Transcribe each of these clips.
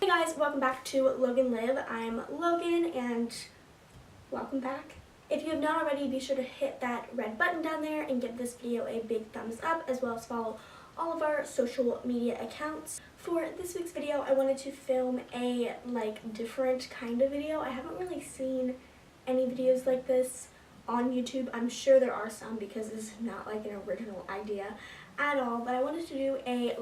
Hey guys, welcome back to Loghandliv. I'm Logan and welcome back. If you have not already, be sure to hit that red button down there and give this video a big thumbs up, as well as follow all of our social media accounts. For this week's video, I wanted to film a different kind of video. I haven't really seen any videos like this on YouTube. I'm sure there are some because this is not like an original idea at all, but I wanted to do a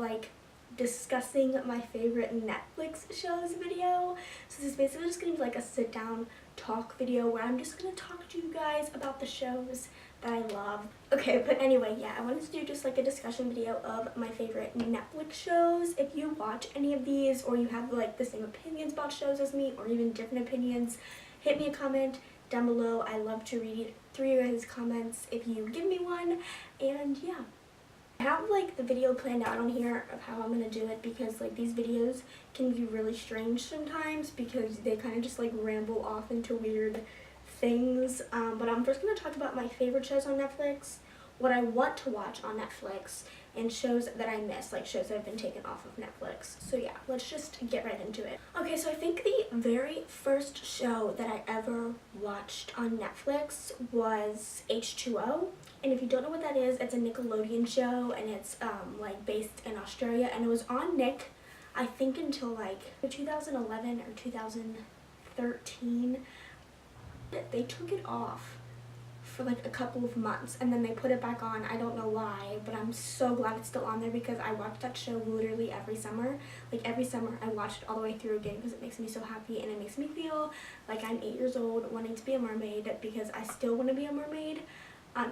discussing my favorite Netflix shows video. So this is basically just gonna be like a sit down talk video where I'm just gonna talk to you guys about the shows that I love. Okay, but anyway, yeah, I wanted to do just like a discussion video of my favorite Netflix shows. If you watch any of these or you have like the same opinions about shows as me or even different opinions, hit me a comment down below. I love to read through your guys' comments if you give me one. And yeah, I have like the video planned out on here of how I'm gonna do it because like these videos can be really strange sometimes because they kind of just like ramble off into weird things. But I'm first gonna talk about my favorite shows on Netflix, what I want to watch on Netflix, and shows that I miss, like shows that have been taken off of Netflix. So yeah, let's just get right into it. Okay, so I think the very first show that I ever watched on Netflix was H2O. And if you don't know what that is, it's a Nickelodeon show and it's like based in Australia, and it was on Nick I think until like 2011 or 2013. They took it off for like a couple of months and then they put it back on. I don't know why, but I'm so glad it's still on there because I watch that show literally every summer. Like every summer I watch it all the way through again because it makes me so happy and it makes me feel like I'm 8 years old wanting to be a mermaid because I still want to be a mermaid.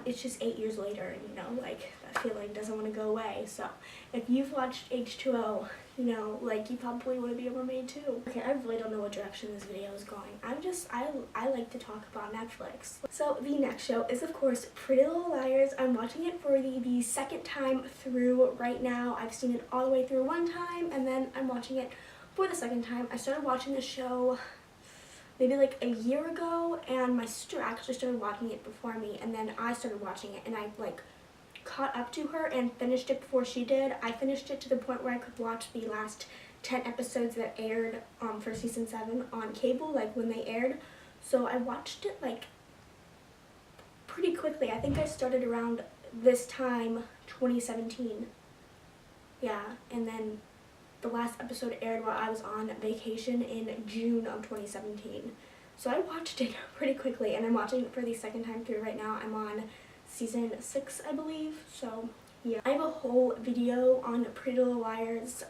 It's just 8 years later and you know, like that feeling doesn't want to go away. So if you've watched H2O, you know, like you probably want to be a mermaid too. Okay, I really don't know what direction this video is going. I like to talk about Netflix. So the next show is of course Pretty Little Liars. I'm watching it for the second time through right now. I've seen it all the way through one time and then I'm watching it for the second time. I started watching the show maybe like a year ago and my sister actually started watching it before me and then I started watching it and I like caught up to her and finished it before she did. I finished it to the point where I could watch the last 10 episodes that aired for season 7 on cable, like when they aired. So I watched it like pretty quickly. I think I started around this time 2017. Yeah, and then the last episode aired while I was on vacation in June of 2017. So I watched it pretty quickly and I'm watching it for the second time through right now. I'm on season 6, I believe. So yeah, I have a whole video on Pretty Little Liars,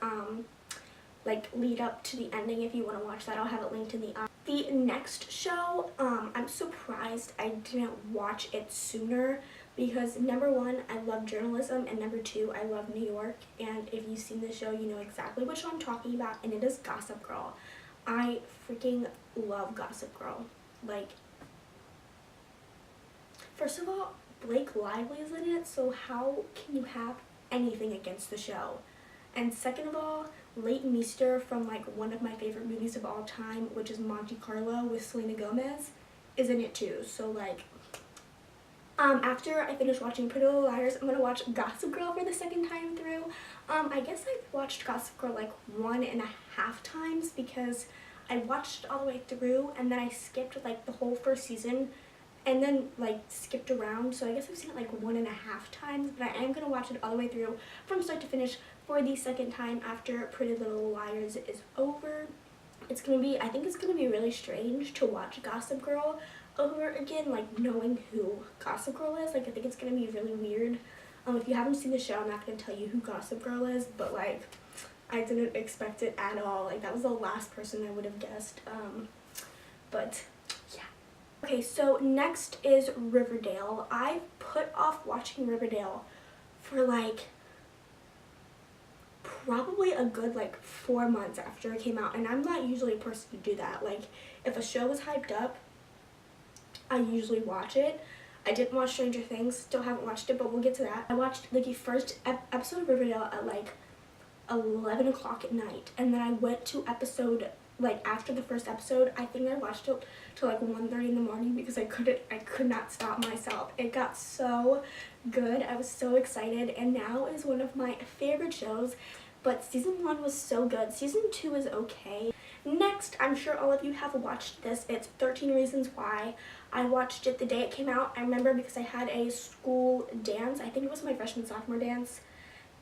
like lead up to the ending. If you want to watch that, I'll have it linked in the next show. I'm surprised I didn't watch it sooner because number one, I love journalism, and number two, I love New York. And if you've seen the show, you know exactly what show I'm talking about, and it is Gossip Girl. I freaking love Gossip Girl. Like, first of all, Blake Lively is in it, so how can you have anything against the show? And second of all, Leighton Meester from like one of my favorite movies of all time, which is Monte Carlo with Selena Gomez, is in it too. So like, after I finish watching Pretty Little Liars, I'm gonna watch Gossip Girl for the second time through. I guess I've watched Gossip Girl like 1.5 times because I watched it all the way through and then I skipped like the whole first season and then like skipped around. So I guess I've seen it like 1.5 times, but I am gonna watch it all the way through from start to finish for the second time after Pretty Little Liars is over. It's gonna be, I think it's gonna be really strange to watch Gossip Girl over again, like knowing who Gossip Girl is. Like I think it's gonna be really weird. If you haven't seen the show, I'm not gonna tell you who Gossip Girl is, but like I didn't expect it at all. Like that was the last person I would have guessed. But yeah. Okay, so next is Riverdale. I put off watching Riverdale for like probably a good like 4 months after it came out, and I'm not usually a person to do that. Like if a show is hyped up, I usually watch it. I didn't watch Stranger Things, still haven't watched it, but we'll get to that. I watched like the first episode of Riverdale at like 11 o'clock at night, and then I went to episode, like after the first episode, I think I watched it till like 1:30 in the morning because I could not stop myself. It got so good. I was so excited, and now it is one of my favorite shows. but season 1 was so good. Season 2 is okay. Next, I'm sure all of you have watched this. It's 13 Reasons Why. I watched it the day it came out. I remember because I had a school dance. I think it was my freshman sophomore dance.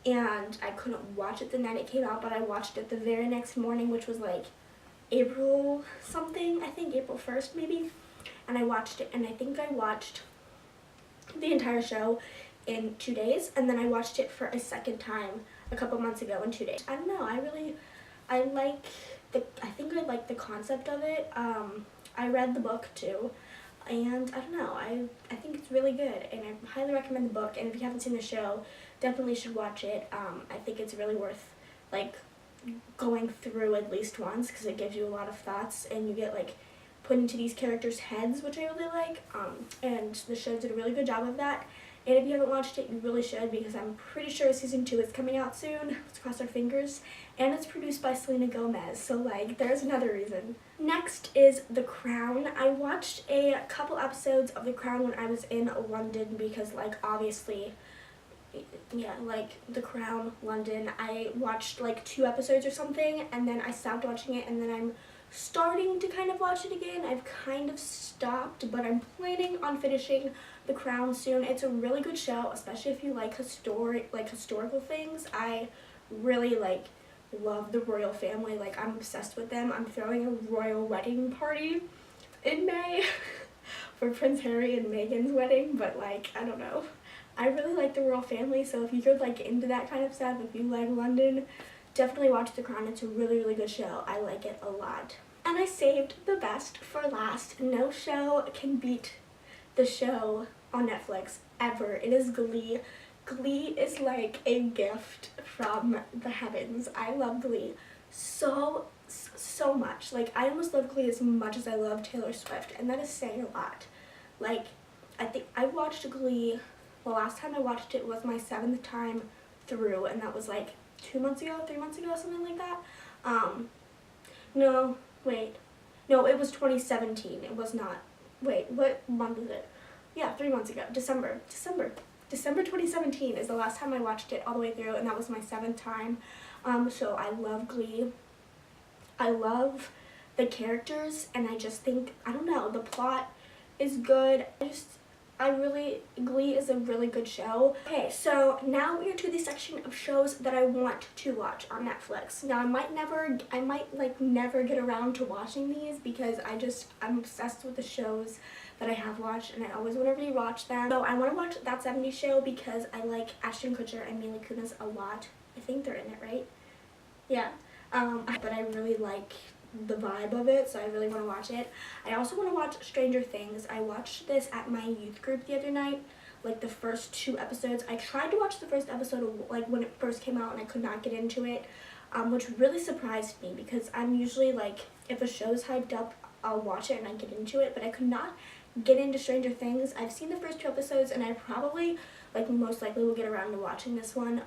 And I couldn't watch it the night it came out, but I watched it the very next morning, which was like April something. I think April 1st maybe. And I watched it, and I think I watched the entire show in 2 days. And then I watched it for a second time a couple months ago in 2 days. I don't know. I think I like the concept of it. I read the book too, and I don't know, I think it's really good, and I highly recommend the book, and if you haven't seen the show, definitely should watch it. I think it's really worth like going through at least once, because it gives you a lot of thoughts, and you get like put into these characters' heads, which I really like, and the show did a really good job of that. And if you haven't watched it, you really should, because I'm pretty sure season 2 is coming out soon. Let's cross our fingers. And it's produced by Selena Gomez, so like, there's another reason. Next is The Crown. I watched a couple episodes of The Crown when I was in London, because like, obviously, yeah, like The Crown, London. I watched like 2 episodes or something, and then I stopped watching it, and then I'm starting to kind of watch it again. I've kind of stopped, but I'm planning on finishing The Crown soon. It's a really good show, especially if you like historical things. I really love the royal family. Like, I'm obsessed with them. I'm throwing a royal wedding party in May for Prince Harry and Meghan's wedding, but like, I don't know. I really like the royal family, so if you're like into that kind of stuff, if you like London, definitely watch The Crown. It's a really, really good show. I like it a lot. And I saved the best for last. No show can beat the show on Netflix ever. It is Glee. Glee is like a gift from the heavens. I love Glee so much. Like, I almost love Glee as much as I love Taylor Swift, and that is saying a lot. Like, I think I watched Glee, the last time I watched it was my 7th time through, and that was like 2 months ago, 3 months ago, something like that. No, wait. No, it was 2017. It was not. Wait, what month is it? Yeah, 3 months ago. December 2017 is the last time I watched it all the way through, and that was my 7th time. So I love Glee. I love the characters, and I just think, I don't know, the plot is good. Glee is a really good show. Okay, so now we're to the section of shows that I want to watch on Netflix. Now, I might never get around to watching these, because I'm obsessed with the shows that I have watched, and I always want to rewatch them. So I want to watch That 70s Show because I like Ashton Kutcher and Mila Kunis a lot. I think they're in it, right? Yeah. But I really like the vibe of it, so I really want to watch it. I also want to watch Stranger Things. I watched this at my youth group the other night, like the first 2 episodes. I tried to watch the first episode like when it first came out, and I could not get into it, which really surprised me, because I'm usually like, if a show's hyped up, I'll watch it and I get into it, but I could not get into Stranger Things. I've seen the first 2 episodes, and I probably, like, most likely will get around to watching this one.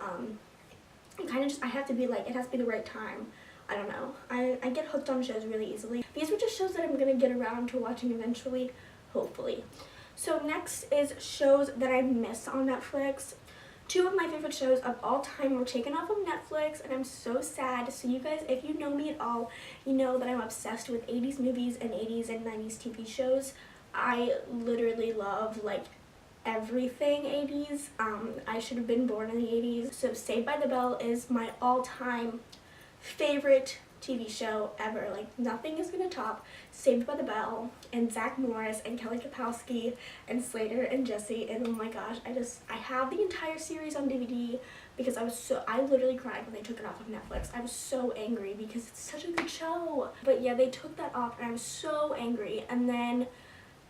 I have to be like, it has to be the right time. I don't know. I get hooked on shows really easily. These were just shows that I'm gonna get around to watching eventually, hopefully. So next is shows that I miss on Netflix. 2 of my favorite shows of all time were taken off of Netflix, and I'm so sad. So you guys, if you know me at all, you know that I'm obsessed with 80s movies and 80s and 90s TV shows. I literally love like everything 80s. I should have been born in the 80s. So Saved by the Bell is my all-time favorite TV show ever. Like, nothing is gonna top Saved by the Bell and Zach Morris and Kelly Kapowski and Slater and Jesse, and oh my gosh, I have the entire series on DVD, because I literally cried when they took it off of Netflix. I was so angry because it's such a good show. But yeah, they took that off, and I was so angry. And then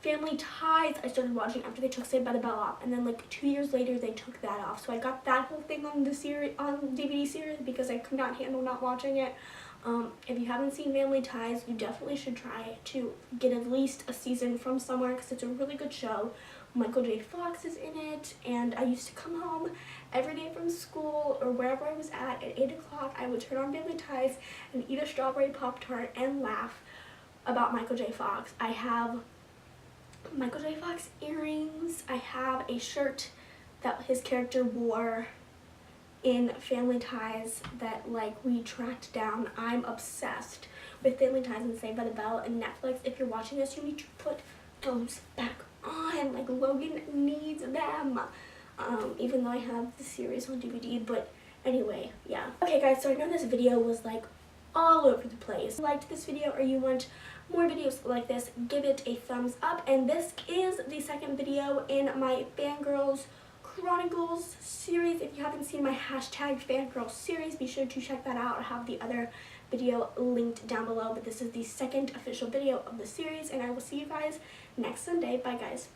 Family Ties I started watching after they took Saved by the Bell off, and then like 2 years later they took that off. So I got that whole thing on DVD series, because I could not handle not watching it. If you haven't seen Family Ties, you definitely should try to get at least a season from somewhere, because it's a really good show. Michael J. Fox is in it, and I used to come home every day from school or wherever I was at 8 o'clock. I would turn on Family Ties and eat a strawberry Pop-Tart and laugh about Michael J. Fox. I have Michael J. Fox earrings. I have a shirt that his character wore in Family Ties that like we tracked down. I'm obsessed with Family Ties and Saved by the Bell and Netflix. If you're watching this, you need to put those back on. Like Logan needs them. Even though I have the series on DVD, but anyway, yeah. Okay guys, so I know this video was like all over the place. If you liked this video or you want more videos like this, give it a thumbs up. And this is the second video in my Fangirls Chronicles series. If you haven't seen my hashtag Fangirl series, be sure to check that out. I have the other video linked down below, but this is the second official video of the series, and I will see you guys next Sunday. Bye guys.